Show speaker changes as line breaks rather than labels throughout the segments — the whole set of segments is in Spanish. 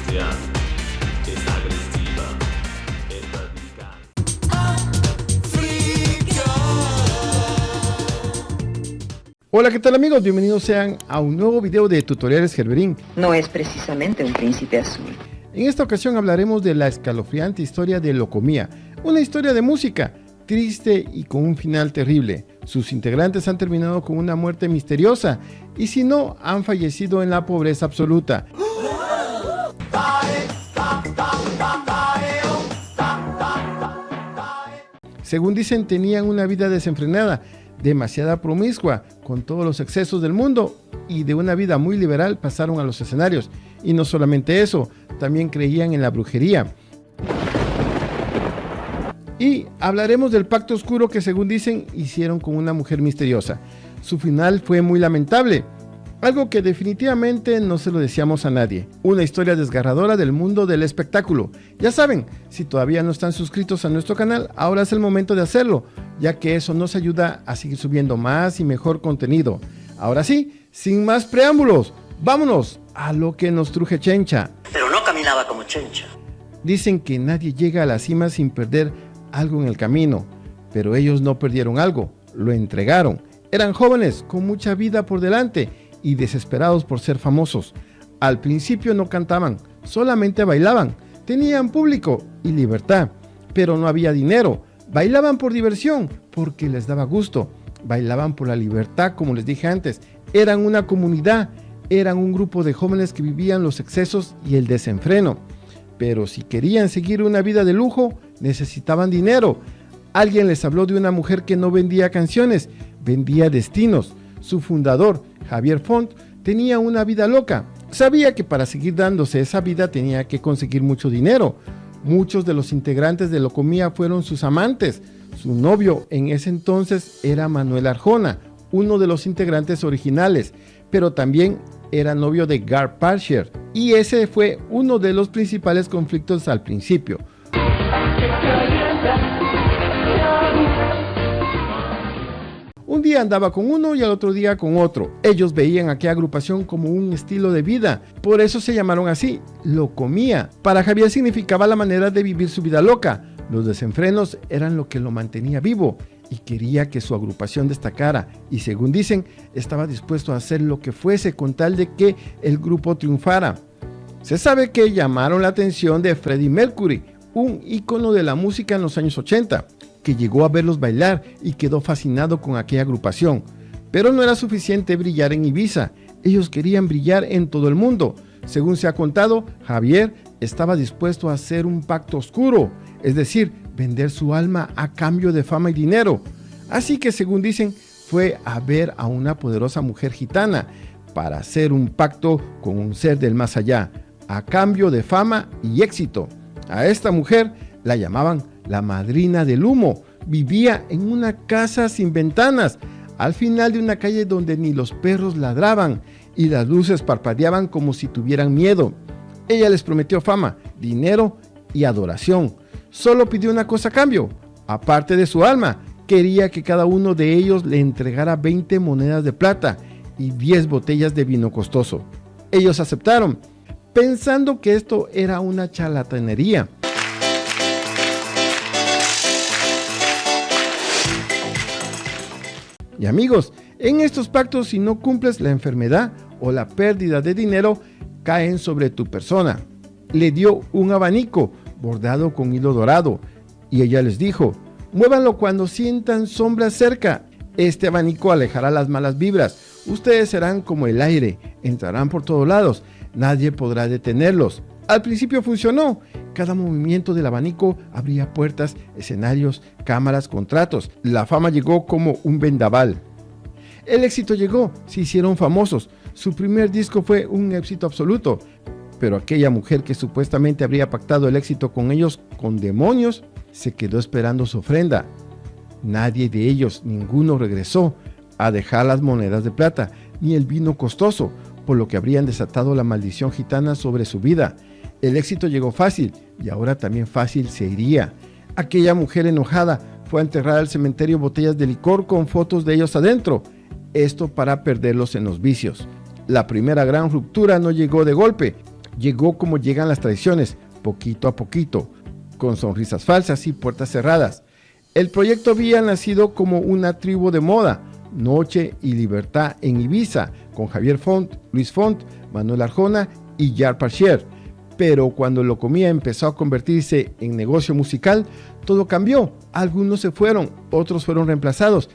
sucia, es agresiva, es radical.
Hola, ¿qué tal amigos? Bienvenidos sean a un nuevo video de Tutoriales Gerberín.
No es precisamente un príncipe azul.
En esta ocasión hablaremos de la escalofriante historia de Locomía, una historia de música, triste y con un final terrible. Sus integrantes han terminado con una muerte misteriosa y si no, han fallecido en la pobreza absoluta. Según dicen, tenían una vida desenfrenada, demasiada promiscua, con todos los excesos del mundo, y de una vida muy liberal pasaron a los escenarios. Y no solamente eso, también creían en la brujería. Y hablaremos del pacto oscuro que, según dicen, hicieron con una mujer misteriosa. Su final fue muy lamentable, algo que definitivamente no se lo deseamos a nadie. Una historia desgarradora del mundo del espectáculo. Ya saben, si todavía no están suscritos a nuestro canal, ahora es el momento de hacerlo, ya que eso nos ayuda a seguir subiendo más y mejor contenido. Ahora sí, sin más preámbulos, vámonos a lo que nos truje Chencha.
Pero no caminaba como Chencha.
Dicen que nadie llega a la cima sin perder algo en el camino, pero ellos no perdieron algo, lo entregaron. Eran jóvenes con mucha vida por delante y desesperados por ser famosos. Al principio no cantaban, solamente bailaban, tenían público y libertad, pero no había dinero. Bailaban por diversión, porque les daba gusto, bailaban por la libertad, como les dije antes. Eran una comunidad, eran un grupo de jóvenes que vivían los excesos y el desenfreno, pero si querían seguir una vida de lujo, necesitaban dinero. Alguien les habló de una mujer que no vendía canciones, vendía destinos. Su fundador, Javier Font, tenía una vida loca. Sabía que para seguir dándose esa vida tenía que conseguir mucho dinero. Muchos de los integrantes de Locomía fueron sus amantes. Su novio en ese entonces era Manuel Arjona, uno de los integrantes originales, pero también era novio de Gar Parcher, y ese fue uno de los principales conflictos al principio. Un día andaba con uno y al otro día con otro. Ellos veían aquella agrupación como un estilo de vida, por eso se llamaron así, Locomía. Para Javier significaba la manera de vivir su vida loca. Los desenfrenos eran lo que lo mantenía vivo y quería que su agrupación destacara, y según dicen, estaba dispuesto a hacer lo que fuese con tal de que el grupo triunfara. Se sabe que llamaron la atención de Freddie Mercury, un ícono de la música en los años 80, que llegó a verlos bailar y quedó fascinado con aquella agrupación. Pero no era suficiente brillar en Ibiza, ellos querían brillar en todo el mundo. Según se ha contado, Javier estaba dispuesto a hacer un pacto oscuro, es decir, vender su alma a cambio de fama y dinero. Así que, según dicen, fue a ver a una poderosa mujer gitana para hacer un pacto con un ser del más allá, a cambio de fama y éxito. A esta mujer la llamaban la madrina del humo. Vivía en una casa sin ventanas, al final de una calle donde ni los perros ladraban y las luces parpadeaban como si tuvieran miedo. Ella les prometió fama, dinero y adoración. Solo pidió una cosa a cambio, aparte de su alma. Quería que cada uno de ellos le entregara 20 monedas de plata y 10 botellas de vino costoso. Ellos aceptaron, pensando que esto era una charlatanería. Y amigos, en estos pactos, si no cumples, la enfermedad o la pérdida de dinero caen sobre tu persona. Le dio un abanico bordado con hilo dorado, y ella les dijo: muévanlo cuando sientan sombras cerca. Este abanico alejará las malas vibras. Ustedes serán como el aire, entrarán por todos lados, nadie podrá detenerlos. Al principio funcionó. Cada movimiento del abanico abría puertas, escenarios, cámaras, contratos. La fama llegó como un vendaval. El éxito llegó, se hicieron famosos. Su primer disco fue un éxito absoluto. Pero aquella mujer que supuestamente habría pactado el éxito con ellos, con demonios, se quedó esperando su ofrenda. Nadie de ellos, ninguno regresó a dejar las monedas de plata, ni el vino costoso, por lo que habrían desatado la maldición gitana sobre su vida. El éxito llegó fácil, y ahora también fácil se iría. Aquella mujer enojada fue a enterrar al cementerio botellas de licor con fotos de ellos adentro, esto para perderlos en los vicios. La primera gran ruptura no llegó de golpe, Llegó como llegan las tradiciones, poquito a poquito, con sonrisas falsas y puertas cerradas. El proyecto había nacido como una tribu de moda, Noche y Libertad en Ibiza, con Javier Font, Luis Font, Manuel Arjona y Jar Parcher. Pero cuando Locomía empezó a convertirse en negocio musical, todo cambió. Algunos se fueron, otros fueron reemplazados.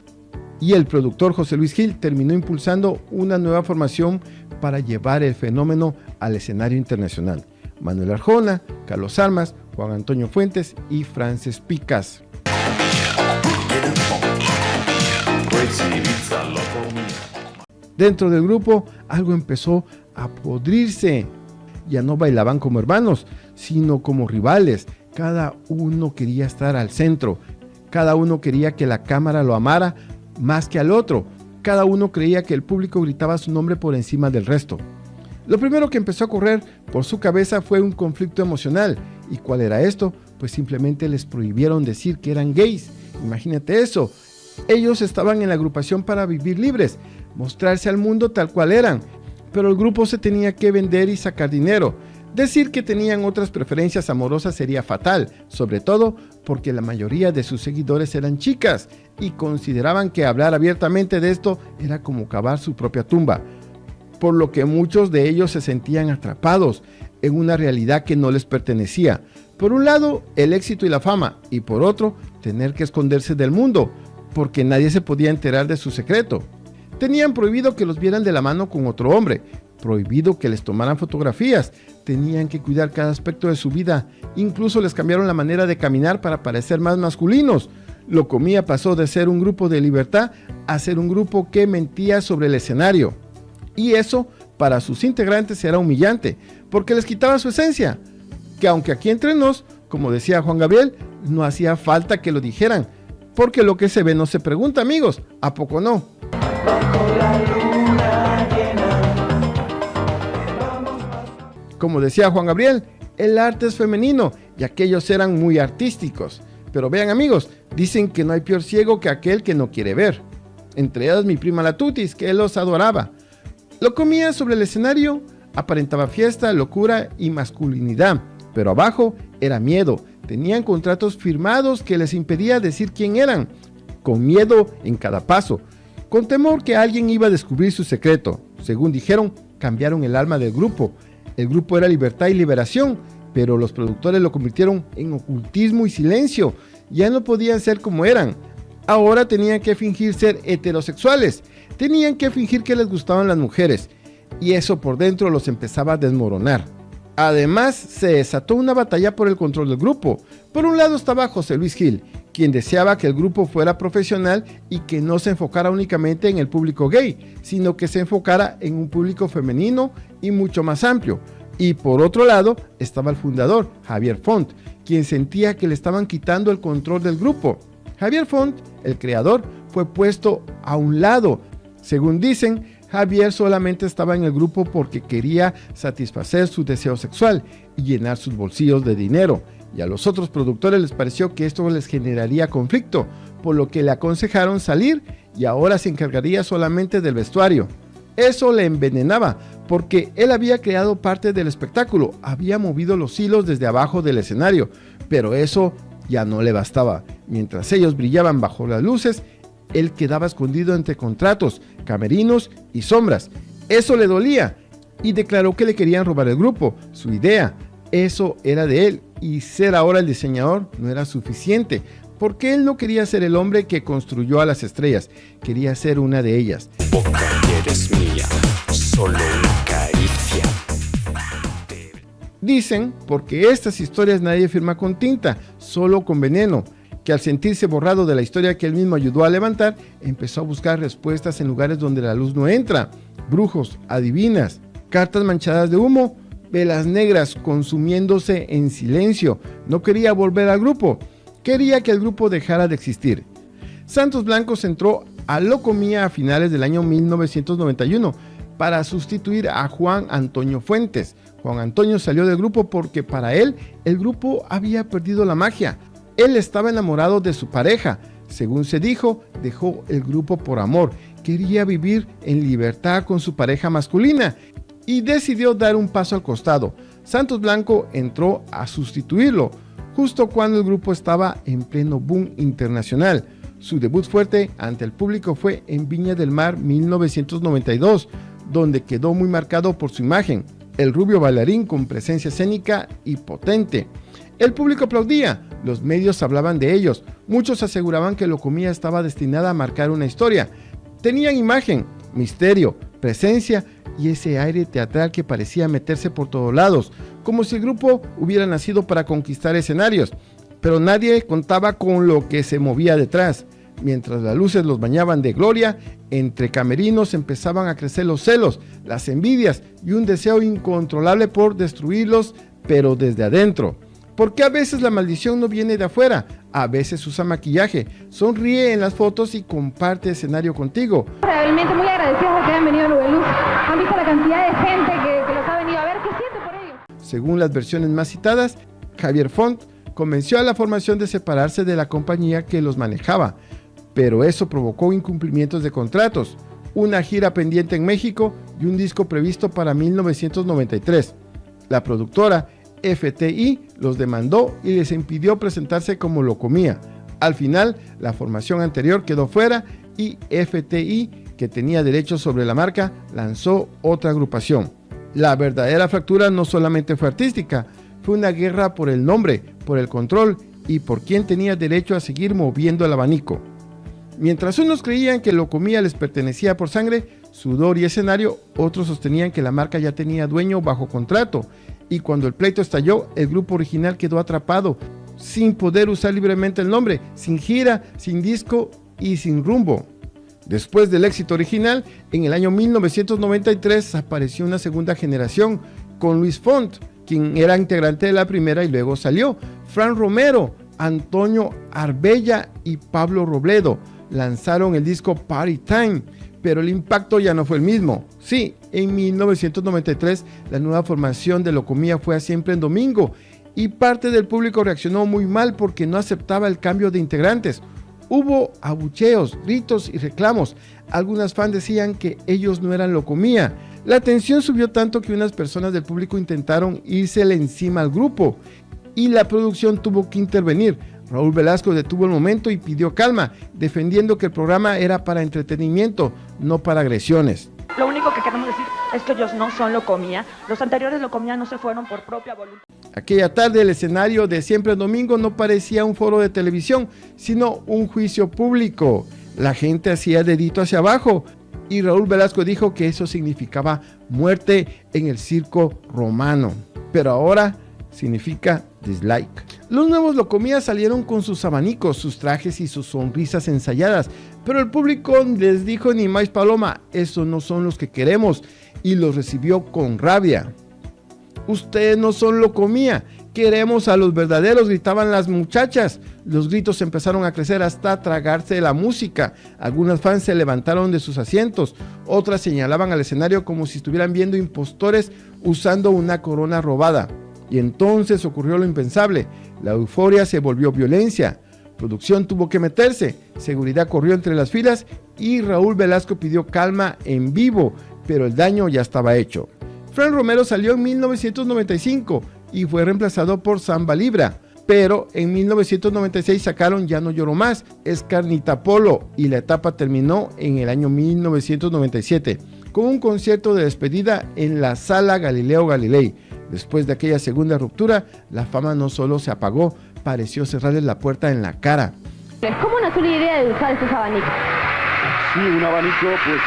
Y el productor José Luis Gil terminó impulsando una nueva formación para llevar el fenómeno al escenario internacional. Manuel Arjona, Carlos Armas, Juan Antonio Fuentes y Frances Picas. Dentro del grupo algo empezó a podrirse. Ya no bailaban como hermanos, sino como rivales. Cada uno quería estar al centro. Cada uno quería que la cámara lo amara más que al otro. Cada uno creía que el público gritaba su nombre por encima del resto. Lo primero que empezó a correr por su cabeza fue un conflicto emocional. ¿Y cuál era esto? Pues simplemente les prohibieron decir que eran gays. Imagínate eso. Ellos estaban en la agrupación para vivir libres, mostrarse al mundo tal cual eran, pero el grupo se tenía que vender y sacar dinero. Decir que tenían otras preferencias amorosas sería fatal, sobre todo porque la mayoría de sus seguidores eran chicas y consideraban que hablar abiertamente de esto era como cavar su propia tumba, por lo que muchos de ellos se sentían atrapados en una realidad que no les pertenecía. Por un lado, el éxito y la fama, y por otro, tener que esconderse del mundo, porque nadie se podía enterar de su secreto. Tenían prohibido que los vieran de la mano con otro hombre, prohibido que les tomaran fotografías, tenían que cuidar cada aspecto de su vida, incluso les cambiaron la manera de caminar para parecer más masculinos. Locomía pasó de ser un grupo de libertad a ser un grupo que mentía sobre el escenario. Y eso para sus integrantes era humillante, porque les quitaba su esencia, que aunque aquí entre nos, como decía Juan Gabriel, no hacía falta que lo dijeran, porque lo que se ve no se pregunta, amigos, ¿a poco no? Como decía Juan Gabriel, el arte es femenino y aquellos eran muy artísticos. Pero vean, amigos, dicen que no hay peor ciego que aquel que no quiere ver. Entre ellas mi prima la Tutis, que él los adoraba. Locomía sobre el escenario aparentaba fiesta, locura y masculinidad, pero abajo era miedo. Tenían contratos firmados que les impedía decir quién eran, con miedo en cada paso, con temor que alguien iba a descubrir su secreto. Según dijeron, cambiaron el alma del grupo. El grupo era libertad y liberación, pero los productores lo convirtieron en ocultismo y silencio. Ya no podían ser como eran. Ahora tenían que fingir ser heterosexuales. Tenían que fingir que les gustaban las mujeres. Y eso por dentro los empezaba a desmoronar. Además, se desató una batalla por el control del grupo. Por un lado estaba José Luis Gil, quien deseaba que el grupo fuera profesional y que no se enfocara únicamente en el público gay, sino que se enfocara en un público femenino y mucho más amplio. Y por otro lado estaba el fundador, Javier Font, quien sentía que le estaban quitando el control del grupo. Javier Font, el creador, fue puesto a un lado. Según dicen, Javier solamente estaba en el grupo porque quería satisfacer su deseo sexual y llenar sus bolsillos de dinero, y a los otros productores les pareció que esto les generaría conflicto, por lo que le aconsejaron salir y ahora se encargaría solamente del vestuario. Eso le envenenaba, porque él había creado parte del espectáculo, había movido los hilos desde abajo del escenario, pero eso ya no le bastaba. Mientras ellos brillaban bajo las luces, él quedaba escondido entre contratos, camerinos y sombras. Eso le dolía y declaró que le querían robar el grupo, su idea. Eso era de él y ser ahora el diseñador no era suficiente, porque él no quería ser el hombre que construyó a las estrellas, quería ser una de ellas.
Boca que eres mía, solo una caricia.
Dicen, porque estas historias nadie firma con tinta, solo con veneno, que al sentirse borrado de la historia que él mismo ayudó a levantar, empezó a buscar respuestas en lugares donde la luz no entra. Brujos, adivinas, cartas manchadas de humo, velas negras consumiéndose en silencio. No quería volver al grupo, quería que el grupo dejara de existir. Santos Blancos entró a Locomía a finales del año 1991 para sustituir a Juan Antonio Fuentes. Juan Antonio salió del grupo porque para él el grupo había perdido la magia. Él estaba enamorado de su pareja. Según se dijo, dejó el grupo por amor. Quería vivir en libertad con su pareja masculina y decidió dar un paso al costado. Santos Blanco entró a sustituirlo, justo cuando el grupo estaba en pleno boom internacional. Su debut fuerte ante el público fue en Viña del Mar 1992, donde quedó muy marcado por su imagen, el rubio bailarín con presencia escénica y potente. El público aplaudía, los medios hablaban de ellos, muchos aseguraban que Locomía estaba destinada a marcar una historia. Tenían imagen, misterio, presencia y ese aire teatral que parecía meterse por todos lados, como si el grupo hubiera nacido para conquistar escenarios, pero nadie contaba con lo que se movía detrás. Mientras las luces los bañaban de gloria, entre camerinos empezaban a crecer los celos, las envidias y un deseo incontrolable por destruirlos, pero desde adentro. Porque a veces la maldición no viene de afuera, a veces usa maquillaje, sonríe en las fotos y comparte escenario contigo.
Realmente muy agradecidos de que hayan venido a Nubeluz. Han visto la cantidad de gente que los ha venido a ver. ¿Qué siente por ello?
Según las versiones más citadas, Javier Font convenció a la formación de separarse de la compañía que los manejaba, pero eso provocó incumplimientos de contratos, una gira pendiente en México y un disco previsto para 1993. La productora FTI los demandó y les impidió presentarse como Locomía. Al final, la formación anterior quedó fuera y FTI, que tenía derechos sobre la marca, lanzó otra agrupación. La verdadera fractura no solamente fue artística, fue una guerra por el nombre, por el control y por quién tenía derecho a seguir moviendo el abanico. Mientras unos creían que Locomía les pertenecía por sangre, sudor y escenario, otros sostenían que la marca ya tenía dueño bajo contrato, y cuando el pleito estalló, el grupo original quedó atrapado, sin poder usar libremente el nombre, sin gira, sin disco y sin rumbo. Después del éxito original, en el año 1993 apareció una segunda generación con Luis Font, quien era integrante de la primera y luego salió, Fran Romero, Antonio Arbella y Pablo Robledo. Lanzaron el disco Party Time, pero el impacto ya no fue el mismo. Sí, en 1993 la nueva formación de Locomía fue a Siempre en Domingo y parte del público reaccionó muy mal porque no aceptaba el cambio de integrantes. Hubo abucheos, gritos y reclamos. Algunas fans decían que ellos no eran Locomía. La tensión subió tanto que unas personas del público intentaron írsele encima al grupo y la producción tuvo que intervenir. Raúl Velasco detuvo el momento y pidió calma, defendiendo que el programa era para entretenimiento, no para agresiones.
Lo único que queremos decir es que ellos no son Locomía. Los anteriores Locomía no se fueron por propia voluntad.
Aquella tarde el escenario de Siempre en Domingo no parecía un foro de televisión, sino un juicio público. La gente hacía dedito hacia abajo y Raúl Velasco dijo que eso significaba muerte en el circo romano. Pero ahora significa dislike. Los nuevos Locomía salieron con sus abanicos, sus trajes y sus sonrisas ensayadas, pero el público les dijo ni más paloma, esos no son los que queremos, y los recibió con rabia. Ustedes no son Locomía, queremos a los verdaderos, gritaban las muchachas. Los gritos empezaron a crecer hasta tragarse la música. Algunas fans se levantaron de sus asientos, otras señalaban al escenario como si estuvieran viendo impostores usando una corona robada. Y entonces ocurrió lo impensable, la euforia se volvió violencia, producción tuvo que meterse, seguridad corrió entre las filas y Raúl Velasco pidió calma en vivo, pero el daño ya estaba hecho. Fran Romero salió en 1995 y fue reemplazado por Samba Libra, pero en 1996 sacaron Ya no lloro más, Es Carnita Polo y la etapa terminó en el año 1997 con un concierto de despedida en la Sala Galileo Galilei. Después de aquella segunda ruptura, la fama no solo se apagó, pareció cerrarles la puerta en la cara.
¿Cómo nació la idea de usar estos abanicos?
Sí, un abanico, pues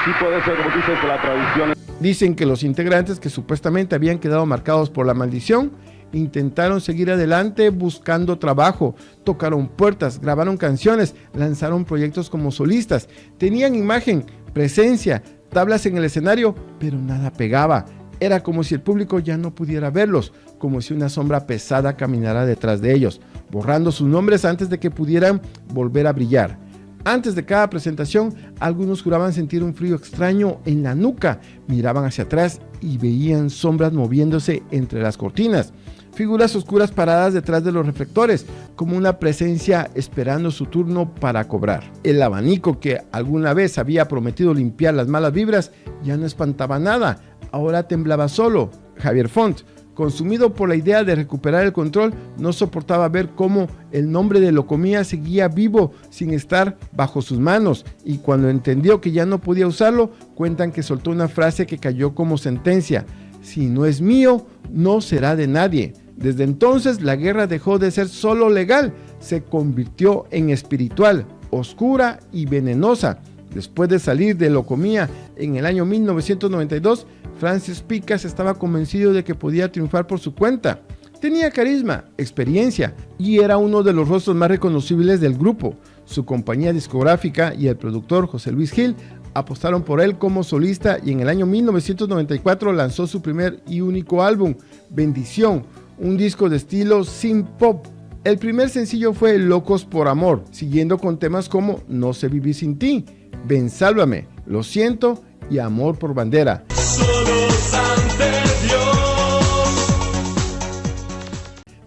sí puede ser, como dices, la tradición.
Dicen que los integrantes que supuestamente habían quedado marcados por la maldición, intentaron seguir adelante buscando trabajo, tocaron puertas, grabaron canciones, lanzaron proyectos como solistas, tenían imagen, presencia, tablas en el escenario, pero nada pegaba. Era como si el público ya no pudiera verlos, como si una sombra pesada caminara detrás de ellos, borrando sus nombres antes de que pudieran volver a brillar. Antes de cada presentación, algunos juraban sentir un frío extraño en la nuca, miraban hacia atrás y veían sombras moviéndose entre las cortinas, figuras oscuras paradas detrás de los reflectores, como una presencia esperando su turno para cobrar. El abanico que alguna vez había prometido limpiar las malas vibras ya no espantaba nada. Ahora temblaba solo. Javier Font, Consumido por la idea de recuperar el control, no soportaba ver cómo el nombre de Locomía seguía vivo sin estar bajo sus manos, y cuando entendió que ya no podía usarlo, cuentan que soltó una frase que cayó como sentencia: si no es mío, no será de nadie. Desde entonces la guerra dejó de ser solo legal, se convirtió en espiritual, oscura y venenosa. Después de salir de Locomía en el año 1992, Francis Picas estaba convencido de que podía triunfar por su cuenta. Tenía carisma, experiencia y era uno de los rostros más reconocibles del grupo. Su compañía discográfica y el productor José Luis Gil apostaron por él como solista y en el año 1994 lanzó su primer y único álbum, Bendición, un disco de estilo synth pop. El primer sencillo fue Locos por Amor, siguiendo con temas como No sé vivir sin ti, Ven sálvame, Lo siento y Amor por bandera.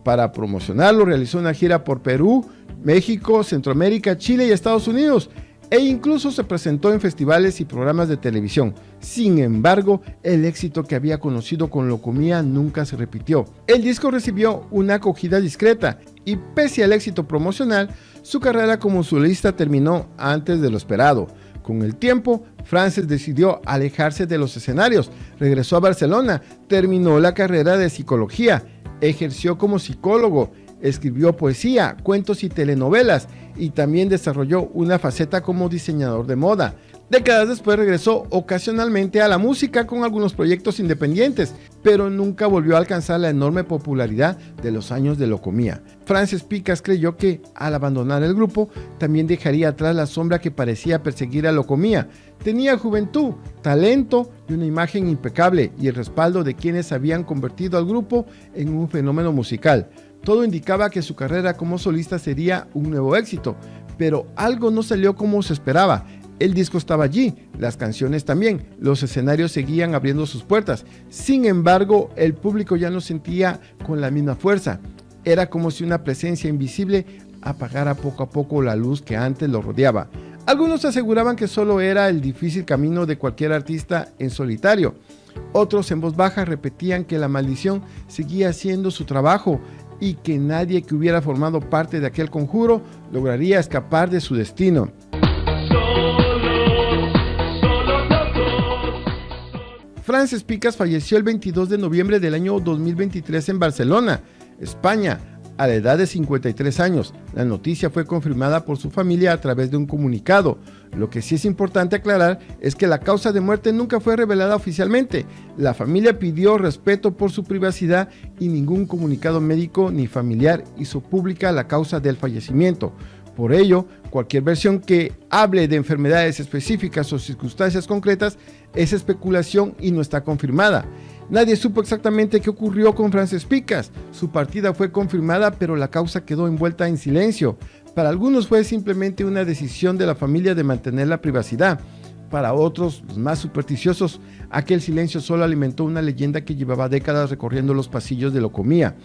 Para promocionarlo realizó una gira por Perú, México, Centroamérica, Chile y Estados Unidos, e incluso se presentó en festivales y programas de televisión. Sin embargo, el éxito que había conocido con Locomía nunca se repitió. El disco recibió una acogida discreta y pese al éxito promocional, su carrera como solista terminó antes de lo esperado. Con el tiempo, Francis decidió alejarse de los escenarios, regresó a Barcelona, terminó la carrera de psicología, ejerció como psicólogo, escribió poesía, cuentos y telenovelas y también desarrolló una faceta como diseñador de moda. Décadas después regresó ocasionalmente a la música con algunos proyectos independientes, pero nunca volvió a alcanzar la enorme popularidad de los años de Locomía. Francis Picas creyó que, al abandonar el grupo, también dejaría atrás la sombra que parecía perseguir a Locomía. Tenía juventud, talento y una imagen impecable y el respaldo de quienes habían convertido al grupo en un fenómeno musical. Todo indicaba que su carrera como solista sería un nuevo éxito, pero algo no salió como se esperaba. El disco estaba allí, las canciones también, los escenarios seguían abriendo sus puertas. Sin embargo, el público ya no sentía con la misma fuerza. Era como si una presencia invisible apagara poco a poco la luz que antes lo rodeaba. Algunos aseguraban que solo era el difícil camino de cualquier artista en solitario. Otros en voz baja repetían que la maldición seguía haciendo su trabajo y que nadie que hubiera formado parte de aquel conjuro lograría escapar de su destino. Francis Picas falleció el 22 de noviembre del año 2023 en Barcelona, España, a la edad de 53 años. La noticia fue confirmada por su familia a través de un comunicado. Lo que sí es importante aclarar es que la causa de muerte nunca fue revelada oficialmente. La familia pidió respeto por su privacidad y ningún comunicado médico ni familiar hizo pública la causa del fallecimiento. Por ello, cualquier versión que hable de enfermedades específicas o circunstancias concretas es especulación y no está confirmada. Nadie supo exactamente qué ocurrió con Francis Picas. Su partida fue confirmada, pero la causa quedó envuelta en silencio. Para algunos fue simplemente una decisión de la familia de mantener la privacidad. Para otros, los más supersticiosos, aquel silencio solo alimentó una leyenda que llevaba décadas recorriendo los pasillos de Locomía,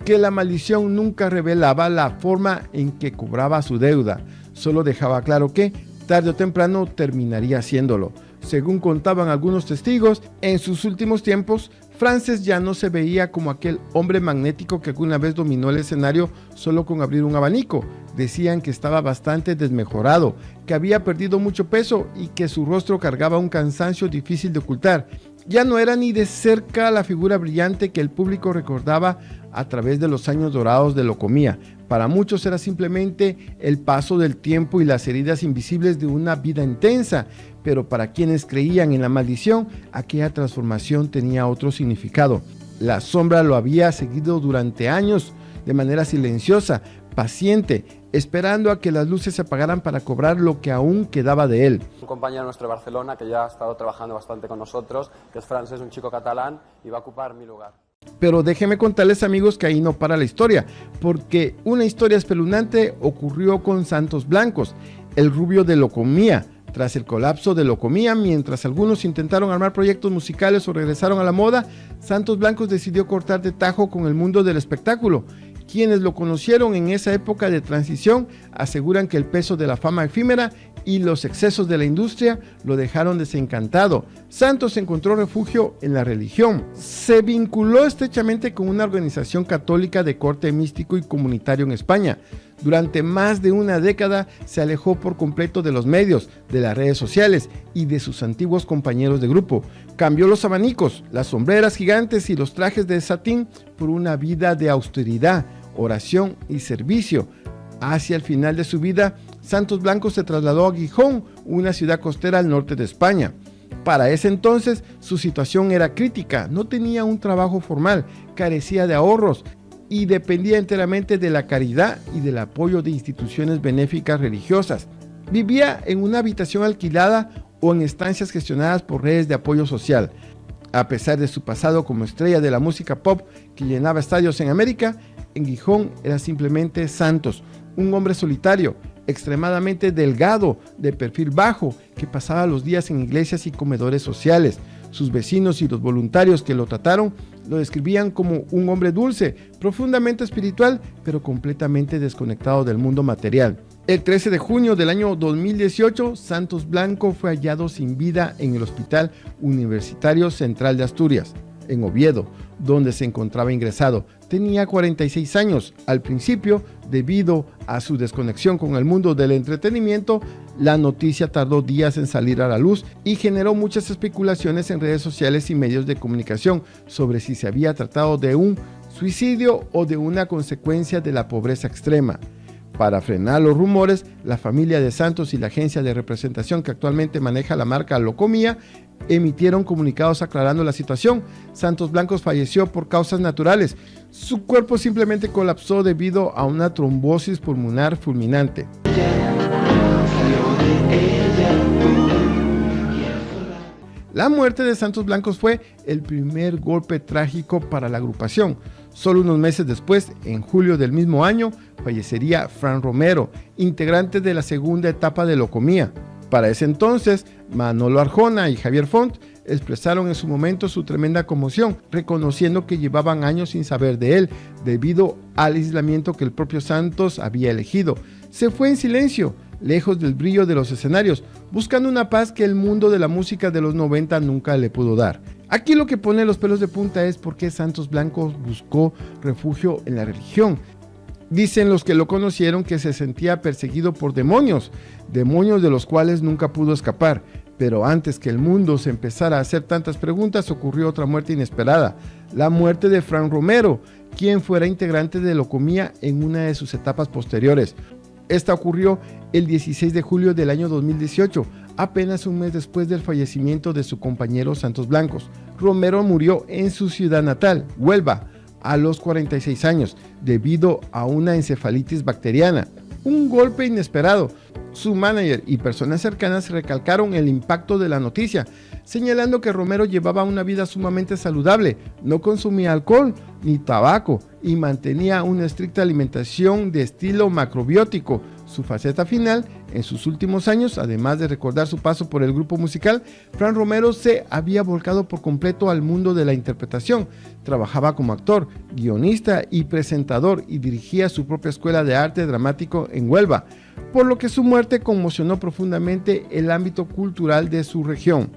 que la maldición nunca revelaba la forma en que cobraba su deuda, solo dejaba claro que, tarde o temprano, terminaría haciéndolo. Según contaban algunos testigos, en sus últimos tiempos, Francis ya no se veía como aquel hombre magnético que alguna vez dominó el escenario solo con abrir un abanico. Decían que estaba bastante desmejorado, que había perdido mucho peso y que su rostro cargaba un cansancio difícil de ocultar. Ya no era ni de cerca la figura brillante que el público recordaba a través de los años dorados de Locomía. Para muchos era simplemente el paso del tiempo y las heridas invisibles de una vida intensa, pero para quienes creían en la maldición, aquella transformación tenía otro significado. La sombra lo había seguido durante años, de manera silenciosa, paciente, esperando a que las luces se apagaran para cobrar lo que aún quedaba de él.
Un compañero nuestro de Barcelona que ya ha estado trabajando bastante con nosotros, que es Francis, un chico catalán, y va a ocupar mi lugar.
Pero déjenme contarles, amigos, que ahí no para la historia, porque una historia espeluznante ocurrió con Santos Blancos, el rubio de Locomía. Tras el colapso de Locomía, mientras algunos intentaron armar proyectos musicales o regresaron a la moda, Santos Blancos decidió cortar de tajo con el mundo del espectáculo. Quienes lo conocieron en esa época de transición aseguran que el peso de la fama efímera y los excesos de la industria lo dejaron desencantado. Santos encontró refugio en la religión. Se vinculó estrechamente con una organización católica de corte místico y comunitario en España. Durante más de una década se alejó por completo de los medios, de las redes sociales y de sus antiguos compañeros de grupo. Cambió los abanicos, las sombreras gigantes y los trajes de satín por una vida de austeridad, oración y servicio. Hacia el final de su vida, Santos Blanco se trasladó a Gijón, una ciudad costera al norte de España. Para ese entonces, su situación era crítica, no tenía un trabajo formal, carecía de ahorros y dependía enteramente de la caridad y del apoyo de instituciones benéficas religiosas. Vivía en una habitación alquilada o en estancias gestionadas por redes de apoyo social. A pesar de su pasado como estrella de la música pop que llenaba estadios en América, en Gijón era simplemente Santos, un hombre solitario, extremadamente delgado, de perfil bajo, que pasaba los días en iglesias y comedores sociales. Sus vecinos y los voluntarios que lo trataron lo describían como un hombre dulce, profundamente espiritual, pero completamente desconectado del mundo material. El 13 de junio del año 2018, Santos Blanco fue hallado sin vida en el Hospital Universitario Central de Asturias, en Oviedo, donde se encontraba ingresado. Tenía 46 años. Al principio, debido a su desconexión con el mundo del entretenimiento, la noticia tardó días en salir a la luz y generó muchas especulaciones en redes sociales y medios de comunicación sobre si se había tratado de un suicidio o de una consecuencia de la pobreza extrema. Para frenar los rumores, la familia de Santos y la agencia de representación que actualmente maneja la marca Locomía emitieron comunicados aclarando la situación. Santos Blanco falleció por causas naturales. Su cuerpo simplemente colapsó debido a una trombosis pulmonar fulminante. La muerte de Santos Blanco fue el primer golpe trágico para la agrupación. Solo unos meses después, en julio del mismo año, fallecería Fran Romero, integrante de la segunda etapa de Locomía. Para ese entonces, Manolo Arjona y Javier Font expresaron en su momento su tremenda conmoción, reconociendo que llevaban años sin saber de él, debido al aislamiento que el propio Santos había elegido. Se fue en silencio, lejos del brillo de los escenarios, buscando una paz que el mundo de la música de los 90 nunca le pudo dar. Aquí lo que pone los pelos de punta es por qué Santos Blanco buscó refugio en la religión. Dicen los que lo conocieron que se sentía perseguido por demonios de los cuales nunca pudo escapar. Pero antes que el mundo se empezara a hacer tantas preguntas, ocurrió otra muerte inesperada, la muerte de Fran Romero, quien fuera integrante de Locomía en una de sus etapas posteriores. Esta ocurrió el 16 de julio del año 2018, apenas un mes después del fallecimiento de su compañero Santos Blanco. Romero murió en su ciudad natal, Huelva, a los 46 años, debido a una encefalitis bacteriana. Un golpe inesperado. Su manager y personas cercanas recalcaron el impacto de la noticia, señalando que Romero llevaba una vida sumamente saludable, no consumía alcohol ni tabaco y mantenía una estricta alimentación de estilo macrobiótico. Su faceta final, en sus últimos años, además de recordar su paso por el grupo musical, Fran Romero se había volcado por completo al mundo de la interpretación. Trabajaba como actor, guionista y presentador y dirigía su propia escuela de arte dramático en Huelva, por lo que su muerte conmocionó profundamente el ámbito cultural de su región.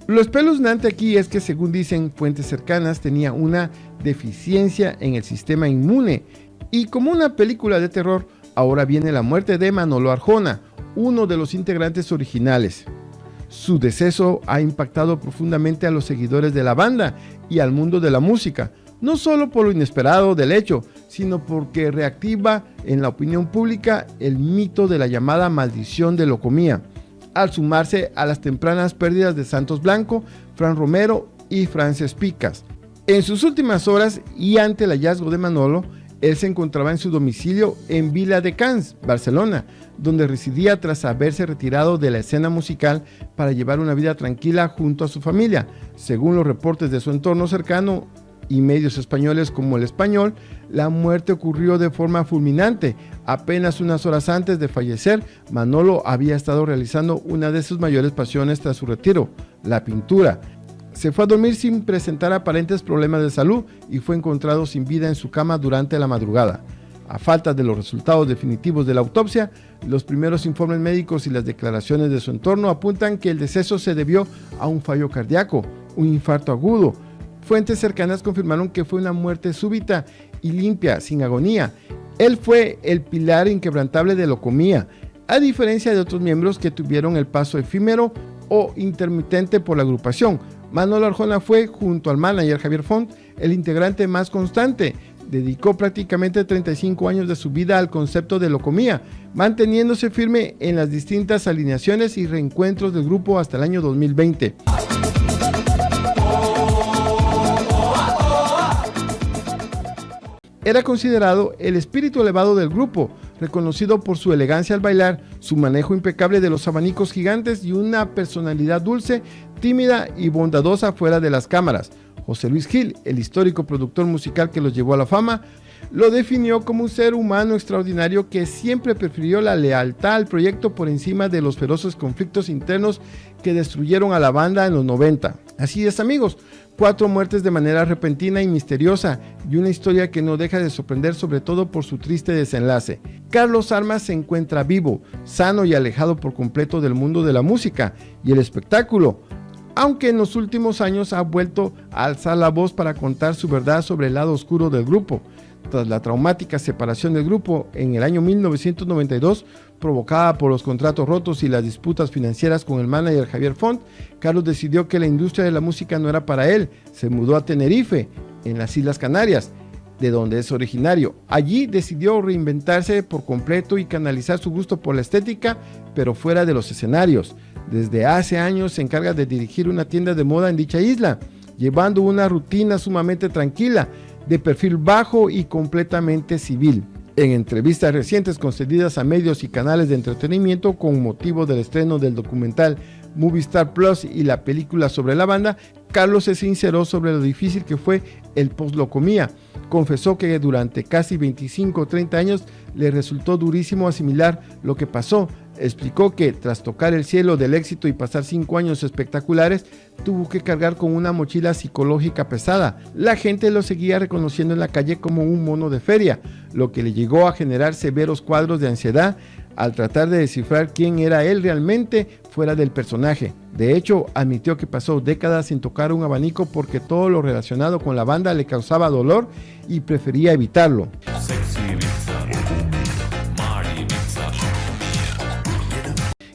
Lo espeluznante aquí es que, según dicen fuentes cercanas, tenía una deficiencia en el sistema inmune. Y como una película de terror, ahora viene la muerte de Manolo Arjona, uno de los integrantes originales. Su deceso ha impactado profundamente a los seguidores de la banda y al mundo de la música, no solo por lo inesperado del hecho, sino porque reactiva en la opinión pública el mito de la llamada maldición de Locomía, al sumarse a las tempranas pérdidas de Santos Blanco, Fran Romero y Frances Picas. En sus últimas horas y ante el hallazgo de Manolo, él se encontraba en su domicilio en Viladecans, Barcelona, donde residía tras haberse retirado de la escena musical para llevar una vida tranquila junto a su familia. Según los reportes de su entorno cercano y medios españoles como El Español, la muerte ocurrió de forma fulminante. Apenas unas horas antes de fallecer, Manolo había estado realizando una de sus mayores pasiones tras su retiro, la pintura. Se fue a dormir sin presentar aparentes problemas de salud y fue encontrado sin vida en su cama durante la madrugada. A falta de los resultados definitivos de la autopsia, los primeros informes médicos y las declaraciones de su entorno apuntan que el deceso se debió a un fallo cardíaco, un infarto agudo. Fuentes cercanas confirmaron que fue una muerte súbita y limpia, sin agonía. Él fue el pilar inquebrantable de Locomía, a diferencia de otros miembros que tuvieron el paso efímero o intermitente por la agrupación. Manolo Arjona fue, junto al manager Javier Font, el integrante más constante. Dedicó prácticamente 35 años de su vida al concepto de Locomía, manteniéndose firme en las distintas alineaciones y reencuentros del grupo hasta el año 2020. Era considerado el espíritu elevado del grupo, reconocido por su elegancia al bailar, su manejo impecable de los abanicos gigantes y una personalidad dulce, tímida y bondadosa fuera de las cámaras. José Luis Gil, el histórico productor musical que los llevó a la fama, lo definió como un ser humano extraordinario que siempre prefirió la lealtad al proyecto por encima de los feroces conflictos internos que destruyeron a la banda en los 90. Así es, amigos, 4 muertes de manera repentina y misteriosa y una historia que no deja de sorprender, sobre todo por su triste desenlace. Carlos Armas se encuentra vivo, sano y alejado por completo del mundo de la música y el espectáculo, aunque en los últimos años ha vuelto a alzar la voz para contar su verdad sobre el lado oscuro del grupo. Tras la traumática separación del grupo en el año 1992, provocada por los contratos rotos y las disputas financieras con el manager Javier Font, Carlos decidió que la industria de la música no era para él. Se mudó a Tenerife, en las Islas Canarias, de donde es originario. Allí decidió reinventarse por completo y canalizar su gusto por la estética, pero fuera de los escenarios. Desde hace años se encarga de dirigir una tienda de moda en dicha isla, llevando una rutina sumamente tranquila, de perfil bajo y completamente civil. En entrevistas recientes concedidas a medios y canales de entretenimiento con motivo del estreno del documental Movistar Plus y la película sobre la banda, Carlos se sinceró sobre lo difícil que fue el post-Locomía. Confesó que durante casi 25 o 30 años le resultó durísimo asimilar lo que pasó. Explicó que tras tocar el cielo del éxito y pasar 5 años espectaculares, tuvo que cargar con una mochila psicológica pesada. La gente lo seguía reconociendo en la calle como un mono de feria, lo que le llegó a generar severos cuadros de ansiedad al tratar de descifrar quién era él realmente fuera del personaje. De hecho, admitió que pasó décadas sin tocar un abanico porque todo lo relacionado con la banda le causaba dolor y prefería evitarlo.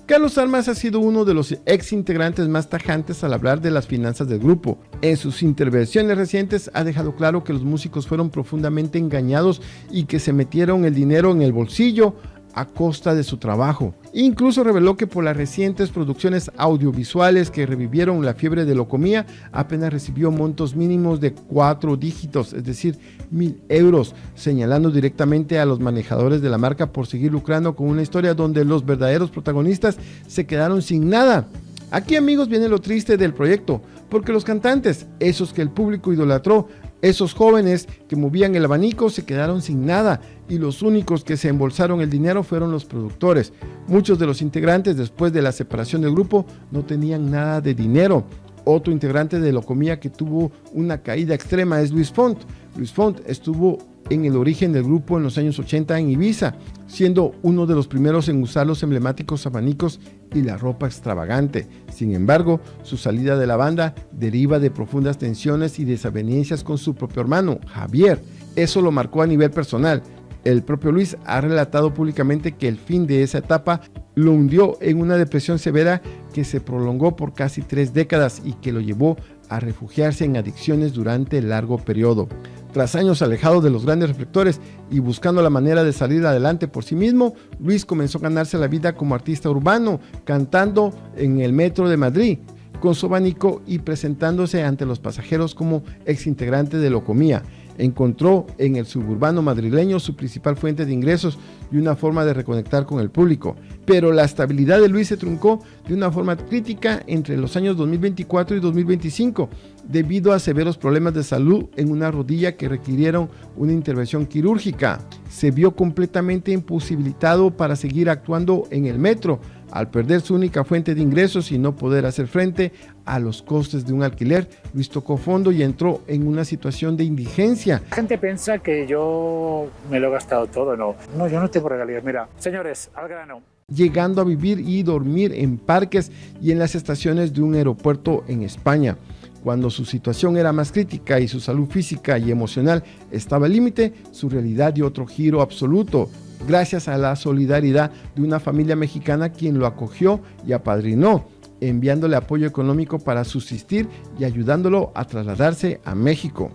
Carlos Armas ha sido uno de los ex integrantes más tajantes al hablar de las finanzas del grupo. En sus intervenciones recientes ha dejado claro que los músicos fueron profundamente engañados y que se metieron el dinero en el bolsillo a costa de su trabajo. Incluso reveló que por las recientes producciones audiovisuales que revivieron la fiebre de Locomía, apenas recibió montos mínimos de 4 dígitos, es decir, 1,000 euros, señalando directamente a los manejadores de la marca por seguir lucrando con una historia donde los verdaderos protagonistas se quedaron sin nada. Aquí, amigos, viene lo triste del proyecto, porque los cantantes, esos que el público idolatró, esos jóvenes que movían el abanico, se quedaron sin nada y los únicos que se embolsaron el dinero fueron los productores. Muchos de los integrantes, después de la separación del grupo, no tenían nada de dinero. Otro integrante de Locomía que tuvo una caída extrema es Luis Font. Luis Font estuvo en el origen del grupo en los años 80 en Ibiza, siendo uno de los primeros en usar los emblemáticos abanicos y la ropa extravagante. Sin embargo, su salida de la banda deriva de profundas tensiones y desavenencias con su propio hermano, Javier. Eso lo marcó a nivel personal. El propio Luis ha relatado públicamente que el fin de esa etapa lo hundió en una depresión severa que se prolongó por casi 3 décadas y que lo llevó a refugiarse en adicciones durante el largo periodo. Tras años alejado de los grandes reflectores y buscando la manera de salir adelante por sí mismo, Luis comenzó a ganarse la vida como artista urbano, cantando en el metro de Madrid con su abanico y presentándose ante los pasajeros como exintegrante de Locomía. Encontró en el suburbano madrileño su principal fuente de ingresos y una forma de reconectar con el público. Pero la estabilidad de Luis se truncó de una forma crítica entre los años 2024 y 2025 debido a severos problemas de salud en una rodilla que requirieron una intervención quirúrgica. Se vio completamente imposibilitado para seguir actuando en el metro, Al perder su única fuente de ingresos y no poder hacer frente a los costes de un alquiler, Luis tocó fondo y entró en una situación de indigencia.
La gente piensa que yo me lo he gastado todo. No, yo no tengo regalías. Mira, señores, al grano.
Llegando a vivir y dormir en parques y en las estaciones de un aeropuerto en España. Cuando su situación era más crítica y su salud física y emocional estaba al límite, su realidad dio otro giro absoluto, gracias a la solidaridad de una familia mexicana quien lo acogió y apadrinó, enviándole apoyo económico para subsistir y ayudándolo a trasladarse a México.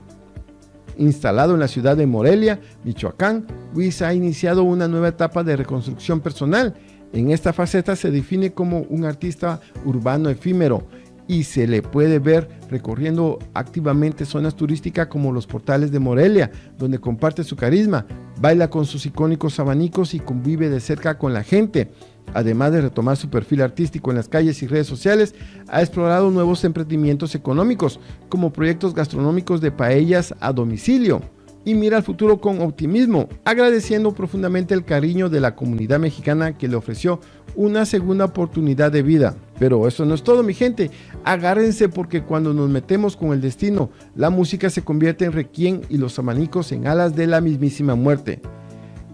Instalado en la ciudad de Morelia, Michoacán, Luis ha iniciado una nueva etapa de reconstrucción personal. En esta faceta se define como un artista urbano efímero y se le puede ver recorriendo activamente zonas turísticas como los portales de Morelia, donde comparte su carisma, baila con sus icónicos abanicos y convive de cerca con la gente. Además de retomar su perfil artístico en las calles y redes sociales, ha explorado nuevos emprendimientos económicos, como proyectos gastronómicos de paellas a domicilio. Y mira al futuro con optimismo, agradeciendo profundamente el cariño de la comunidad mexicana que le ofreció una segunda oportunidad de vida. Pero eso no es todo, mi gente. Agárrense porque cuando nos metemos con el destino, la música se convierte en requiem y los abanicos en alas de la mismísima muerte.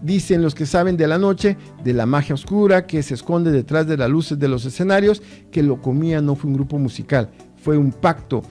Dicen los que saben de la noche, de la magia oscura que se esconde detrás de las luces de los escenarios, que Locomía no fue un grupo musical, fue un pacto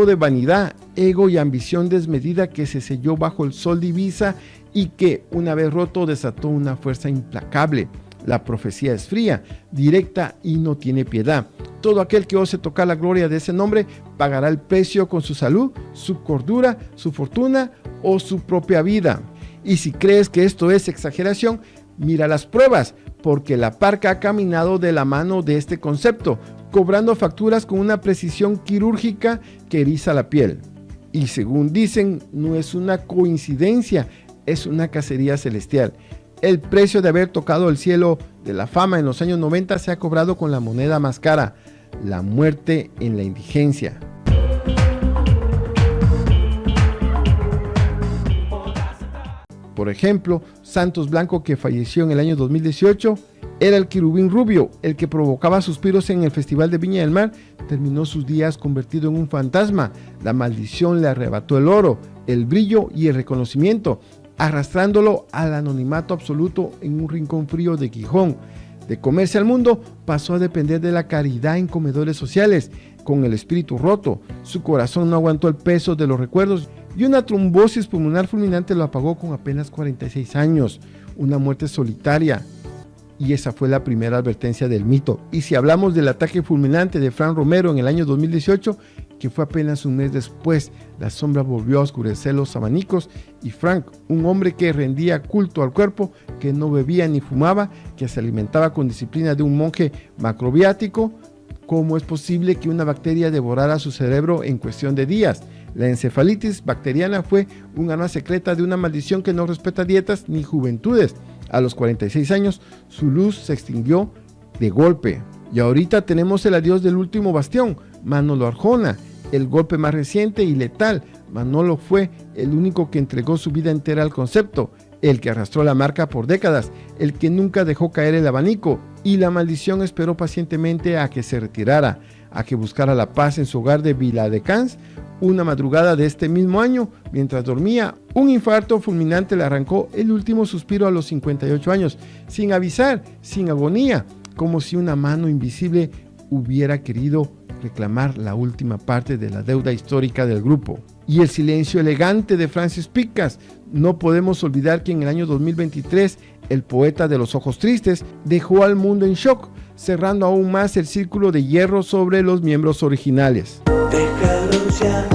de vanidad, ego y ambición desmedida que se selló bajo el sol de Ibiza y que, una vez roto, desató una fuerza implacable. La profecía es fría, directa y no tiene piedad. Todo aquel que ose tocar la gloria de ese nombre pagará el precio con su salud, su cordura, su fortuna o su propia vida. Y si crees que esto es exageración, mira las pruebas, porque la parca ha caminado de la mano de este concepto, cobrando facturas con una precisión quirúrgica que eriza la piel. Y según dicen, no es una coincidencia, es una cacería celestial. El precio de haber tocado el cielo de la fama en los años 90 se ha cobrado con la moneda más cara, la muerte en la indigencia. Por ejemplo, Santos Blanco, que falleció en el año 2018, era el querubín rubio, el que provocaba suspiros en el Festival de Viña del Mar, terminó sus días convertido en un fantasma. La maldición le arrebató el oro, el brillo y el reconocimiento, arrastrándolo al anonimato absoluto en un rincón frío de Gijón. De comerse al mundo, pasó a depender de la caridad en comedores sociales, con el espíritu roto. Su corazón no aguantó el peso de los recuerdos y una trombosis pulmonar fulminante lo apagó con apenas 46 años. Una muerte solitaria. Y esa fue la primera advertencia del mito. Y si hablamos del ataque fulminante de Fran Romero en el año 2018, que fue apenas un mes después, la sombra volvió a oscurecer los abanicos y Frank, un hombre que rendía culto al cuerpo, que no bebía ni fumaba, que se alimentaba con disciplina de un monje macrobiático, ¿cómo es posible que una bacteria devorara su cerebro en cuestión de días? La encefalitis bacteriana fue un arma secreta de una maldición que no respeta dietas ni juventudes. A los 46 años, su luz se extinguió de golpe. Y ahorita tenemos el adiós del último bastión, Manolo Arjona, el golpe más reciente y letal. Manolo fue el único que entregó su vida entera al concepto, el que arrastró la marca por décadas, el que nunca dejó caer el abanico, y la maldición esperó pacientemente a que se retirara, a que buscara la paz en su hogar de Viladecans. Una madrugada de este mismo año, mientras dormía, un infarto fulminante le arrancó el último suspiro a los 58 años, sin avisar, sin agonía, como si una mano invisible hubiera querido reclamar la última parte de la deuda histórica del grupo. Y el silencio elegante de Francis Picas. No podemos olvidar que en el año 2023, el poeta de los ojos tristes dejó al mundo en shock, cerrando aún más el círculo de hierro sobre los miembros originales.
Déjalos ya,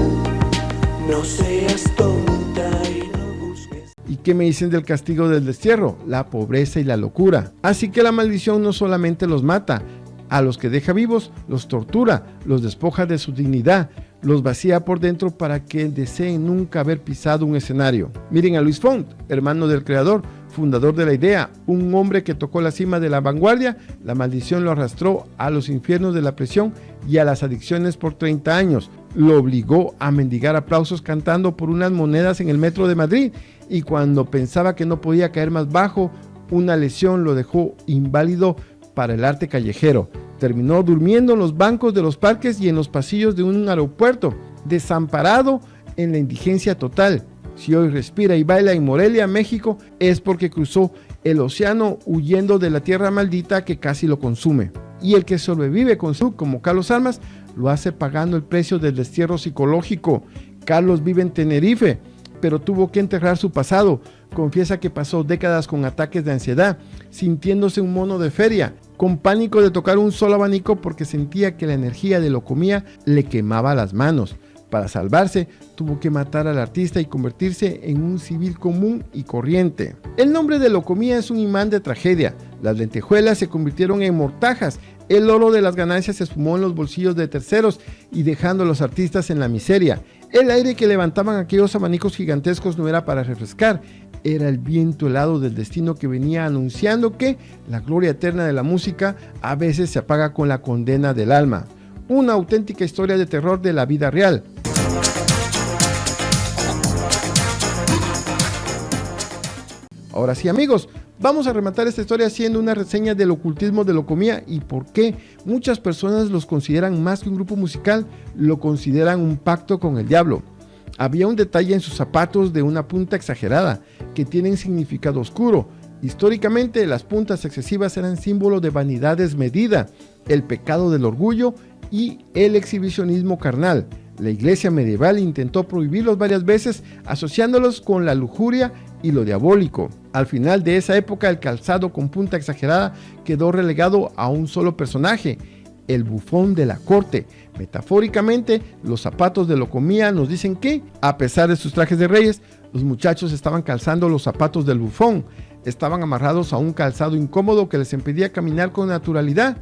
no seas tonta y no busques.
¿Y qué me dicen del castigo del destierro? La pobreza y la locura. Así que la maldición no solamente los mata, a los que deja vivos los tortura, los despoja de su dignidad, los vacía por dentro para que deseen nunca haber pisado un escenario. Miren a Luis Font, hermano del creador, fundador de la idea, un hombre que tocó la cima de la vanguardia. La maldición lo arrastró a los infiernos de la presión y a las adicciones por 30 años. Lo obligó a mendigar aplausos cantando por unas monedas en el metro de Madrid, y cuando pensaba que no podía caer más bajo, una lesión lo dejó inválido para el arte callejero. Terminó durmiendo en los bancos de los parques y en los pasillos de un aeropuerto, desamparado en la indigencia total. Si hoy respira y baila en Morelia, México, es porque cruzó el océano huyendo de la tierra maldita que casi lo consume. Y el que sobrevive con su, como Carlos Almas, lo hace pagando el precio del destierro psicológico. Carlos vive en Tenerife, pero tuvo que enterrar su pasado. Confiesa que pasó décadas con ataques de ansiedad, sintiéndose un mono de feria, con pánico de tocar un solo abanico porque sentía que la energía de Locomía le quemaba las manos. Para salvarse, tuvo que matar al artista y convertirse en un civil común y corriente. El nombre de Locomía es un imán de tragedia. Las lentejuelas se convirtieron en mortajas. El oro de las ganancias se esfumó en los bolsillos de terceros y dejando a los artistas en la miseria. El aire que levantaban aquellos abanicos gigantescos no era para refrescar, era el viento helado del destino que venía anunciando que la gloria eterna de la música a veces se apaga con la condena del alma. Una auténtica historia de terror de la vida real. Ahora sí, amigos, vamos a rematar esta historia haciendo una reseña del ocultismo de Locomía y por qué muchas personas los consideran más que un grupo musical, lo consideran un pacto con el diablo. Había un detalle en sus zapatos de una punta exagerada, que tienen significado oscuro. Históricamente, las puntas excesivas eran símbolo de vanidad desmedida, el pecado del orgullo y el exhibicionismo carnal. La iglesia medieval intentó prohibirlos varias veces, asociándolos con la lujuria y lo diabólico. Al final de esa época, el calzado con punta exagerada quedó relegado a un solo personaje, el bufón de la corte. Metafóricamente, los zapatos de Locomía nos dicen que, a pesar de sus trajes de reyes, los muchachos estaban calzando los zapatos del bufón. Estaban amarrados a un calzado incómodo que les impedía caminar con naturalidad,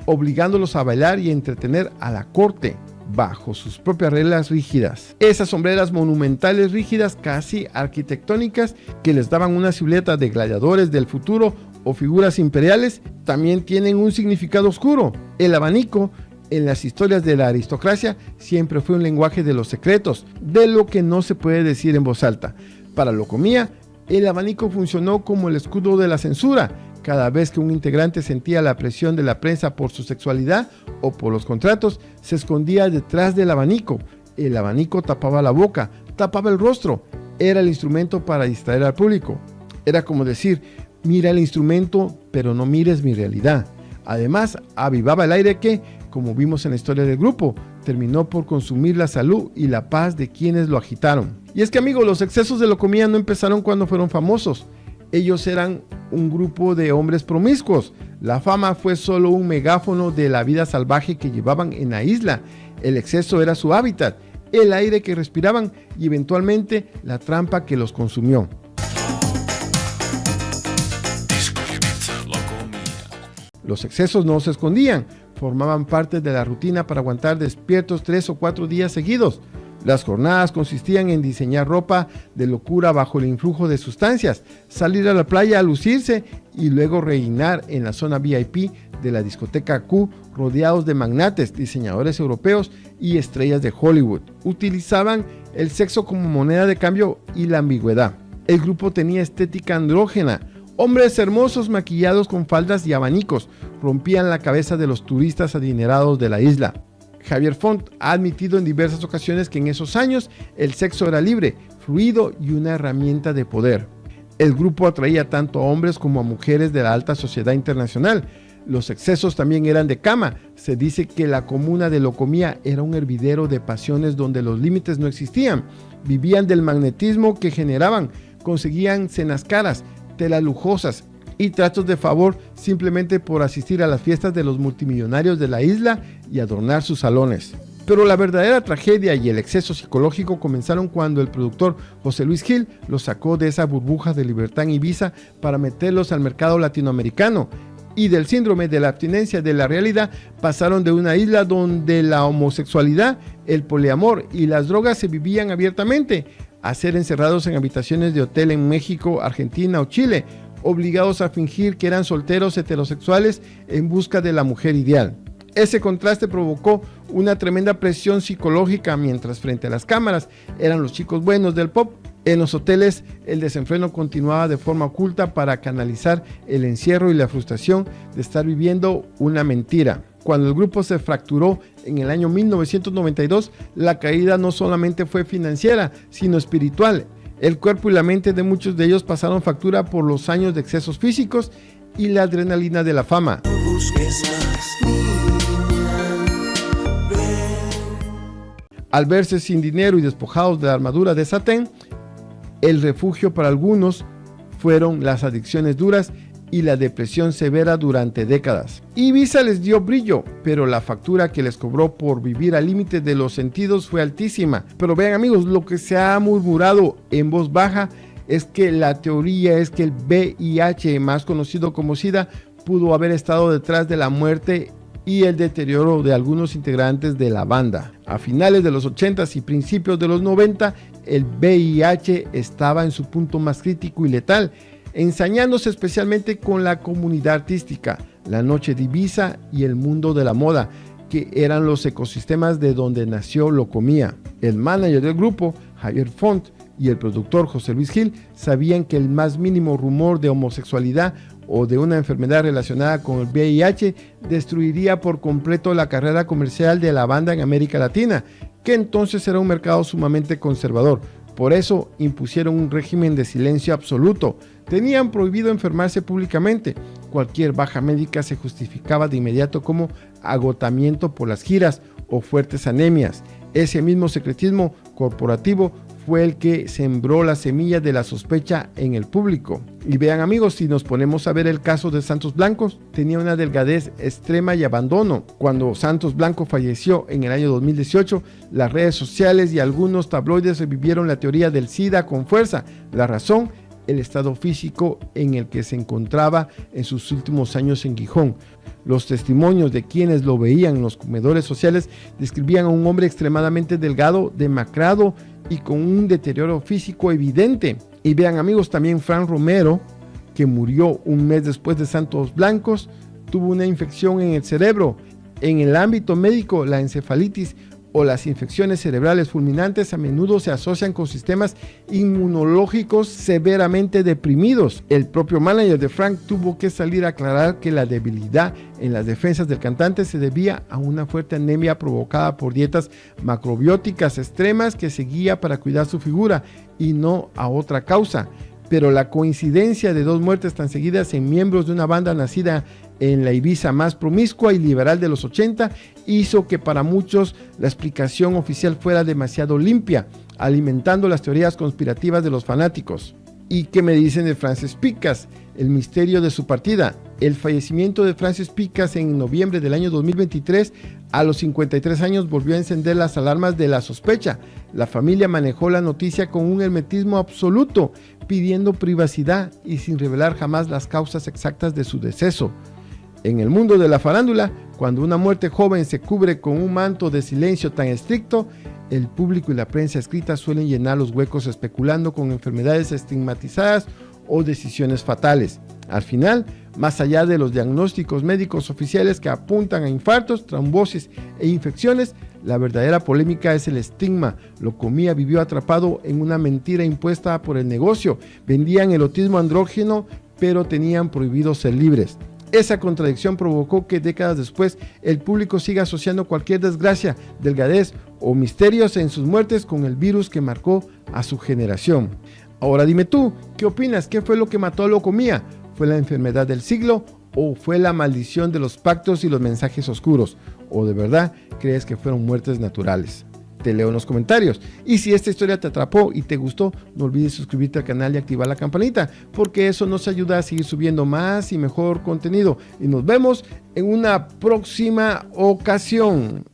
obligándolos a bailar y entretener a la corte bajo sus propias reglas rígidas. Esas sombreras monumentales rígidas, casi arquitectónicas, que les daban una silueta de gladiadores del futuro o figuras imperiales, también tienen un significado oscuro. El abanico, en las historias de la aristocracia, siempre fue un lenguaje de los secretos, de lo que no se puede decir en voz alta. Para Locomía, el abanico funcionó como el escudo de la censura. Cada vez que un integrante sentía la presión de la prensa por su sexualidad o por los contratos, se escondía detrás del abanico. El abanico tapaba la boca, tapaba el rostro. Era el instrumento para distraer al público. Era como decir, mira el instrumento, pero no mires mi realidad. Además, avivaba el aire que, como vimos en la historia del grupo, terminó por consumir la salud y la paz de quienes lo agitaron. Y es que, amigos, los excesos de Locomía no empezaron cuando fueron famosos. Ellos eran un grupo de hombres promiscuos. La fama fue solo un megáfono de la vida salvaje que llevaban en la isla. El exceso era su hábitat, el aire que respiraban y eventualmente la trampa que los consumió. Los excesos no se escondían, formaban parte de la rutina para aguantar despiertos 3 o 4 días seguidos. Las jornadas consistían en diseñar ropa de locura bajo el influjo de sustancias, salir a la playa a lucirse y luego reinar en la zona VIP de la discoteca Q, rodeados de magnates, diseñadores europeos y estrellas de Hollywood. Utilizaban el sexo como moneda de cambio y la ambigüedad. El grupo tenía estética andrógena. Hombres hermosos maquillados con faldas y abanicos rompían la cabeza de los turistas adinerados de la isla. Javier Font ha admitido en diversas ocasiones que en esos años el sexo era libre, fluido y una herramienta de poder. El grupo atraía tanto a hombres como a mujeres de la alta sociedad internacional. Los excesos también eran de cama. Se dice que la comuna de Locomía era un hervidero de pasiones donde los límites no existían. Vivían del magnetismo que generaban, conseguían cenas caras, telas lujosas y tratos de favor simplemente por asistir a las fiestas de los multimillonarios de la isla y adornar sus salones. Pero la verdadera tragedia y el exceso psicológico comenzaron cuando el productor José Luis Gil los sacó de esa burbuja de libertad en Ibiza para meterlos al mercado latinoamericano, y del síndrome de la abstinencia de la realidad pasaron de una isla donde la homosexualidad, el poliamor y las drogas se vivían abiertamente a ser encerrados en habitaciones de hotel en México, Argentina o Chile, obligados a fingir que eran solteros heterosexuales en busca de la mujer ideal. Ese contraste provocó una tremenda presión psicológica, mientras frente a las cámaras eran los chicos buenos del pop En los hoteles, el desenfreno continuaba de forma oculta para canalizar el encierro y la frustración de estar viviendo una mentira. Cuando el grupo se fracturó en el año 1992, la caída no solamente fue financiera, sino espiritual. El cuerpo y la mente de muchos de ellos pasaron factura por los años de excesos físicos y la adrenalina de la fama. Al verse sin dinero y despojados de la armadura de satén, el refugio para algunos fueron las adicciones duras y la depresión severa durante décadas. Ibiza les dio brillo, pero la factura que les cobró por vivir al límite de los sentidos fue altísima. Pero vean amigos, lo que se ha murmurado en voz baja es que la teoría es que el VIH, más conocido como SIDA, pudo haber estado detrás de la muerte y el deterioro de algunos integrantes de la banda. A finales de los 80s y principios de los 90, el VIH estaba en su punto más crítico y letal, ensañándose especialmente con la comunidad artística, la noche de Ibiza y el mundo de la moda, que eran los ecosistemas de donde nació Locomía. El manager del grupo, Javier Font, y el productor José Luis Gil sabían que el más mínimo rumor de homosexualidad o de una enfermedad relacionada con el VIH destruiría por completo la carrera comercial de la banda en América Latina, que entonces era un mercado sumamente conservador. Por eso impusieron un régimen de silencio absoluto. Tenían prohibido enfermarse públicamente. Cualquier baja médica se justificaba de inmediato como agotamiento por las giras o fuertes anemias. Ese mismo secretismo corporativo fue el que sembró la semilla de la sospecha en el público. Y vean amigos, si nos ponemos a ver el caso de Santos Blancos, tenía una delgadez extrema y abandono. Cuando Santos Blanco falleció en el año 2018, las redes sociales y algunos tabloides revivieron la teoría del SIDA con fuerza. La razón, el estado físico en el que se encontraba en sus últimos años en Gijón. Los testimonios de quienes lo veían en los comedores sociales describían a un hombre extremadamente delgado, demacrado y con un deterioro físico evidente. Y vean amigos, también Fran Romero, que murió un mes después de Santos Blancos, tuvo una infección en el cerebro. En el ámbito médico, la encefalitis o las infecciones cerebrales fulminantes a menudo se asocian con sistemas inmunológicos severamente deprimidos. El propio manager de Frank tuvo que salir a aclarar que la debilidad en las defensas del cantante se debía a una fuerte anemia provocada por dietas macrobióticas extremas que seguía para cuidar su figura y no a otra causa. Pero la coincidencia de dos muertes tan seguidas en miembros de una banda nacida en la Ibiza más promiscua y liberal de los 80 hizo que para muchos la explicación oficial fuera demasiado limpia, alimentando las teorías conspirativas de los fanáticos. ¿Y qué me dicen de Frances Picas? El misterio de su partida. El fallecimiento de Frances Picas en noviembre del año 2023, a los 53 años, volvió a encender las alarmas de la sospecha. La familia manejó la noticia con un hermetismo absoluto, pidiendo privacidad y sin revelar jamás las causas exactas de su deceso. En el mundo de la farándula, cuando una muerte joven se cubre con un manto de silencio tan estricto, el público y la prensa escrita suelen llenar los huecos especulando con enfermedades estigmatizadas o decisiones fatales. Al final, más allá de los diagnósticos médicos oficiales que apuntan a infartos, trombosis e infecciones, la verdadera polémica es el estigma. Locomía vivió atrapado en una mentira impuesta por el negocio. Vendían erotismo andrógeno, pero tenían prohibido ser libres. Esa contradicción provocó que décadas después el público siga asociando cualquier desgracia, delgadez o misterios en sus muertes con el virus que marcó a su generación. Ahora dime tú, ¿qué opinas? ¿Qué fue lo que mató a Locomía? ¿Fue la enfermedad del siglo o fue la maldición de los pactos y los mensajes oscuros? ¿O de verdad crees que fueron muertes naturales? Te leo en los comentarios. Y si esta historia te atrapó y te gustó, no olvides suscribirte al canal y activar la campanita, porque eso nos ayuda a seguir subiendo más y mejor contenido. Y nos vemos en una próxima ocasión.